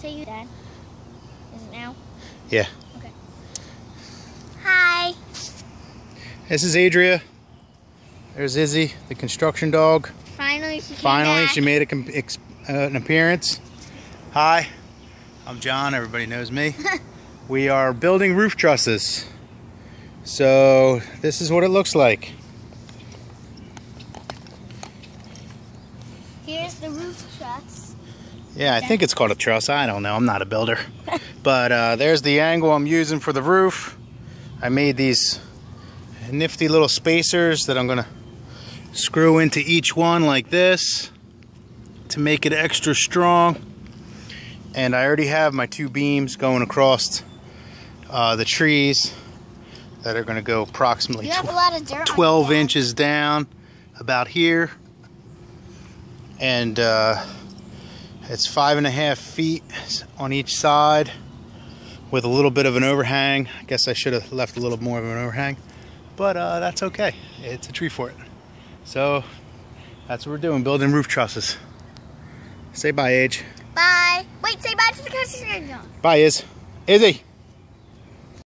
Say you, Dad. Is it now? Yeah. Okay. Hi. This is Adria. There's Izzy, the construction dog. Finally, she came Finally, back. she made an appearance. Hi, I'm John. Everybody knows me. We are building roof trusses. So this is what it looks like. Here's the roof truss. Yeah, I think it's called a truss. I don't know. I'm not a builder. But there's the angle I'm using for the roof. I made these nifty little spacers that I'm going to screw into each one like this to make it extra strong. And I already have my two beams going across the trees that are going to go approximately 12 inches down about here. And it's 5.5 feet on each side with a little bit of an overhang. I guess I should have left a little more of an overhang, but that's okay. It's a tree fort. So that's what we're doing, building roof trusses. Say bye, Age. Bye. Wait, say bye to the customer. Bye, Izzy.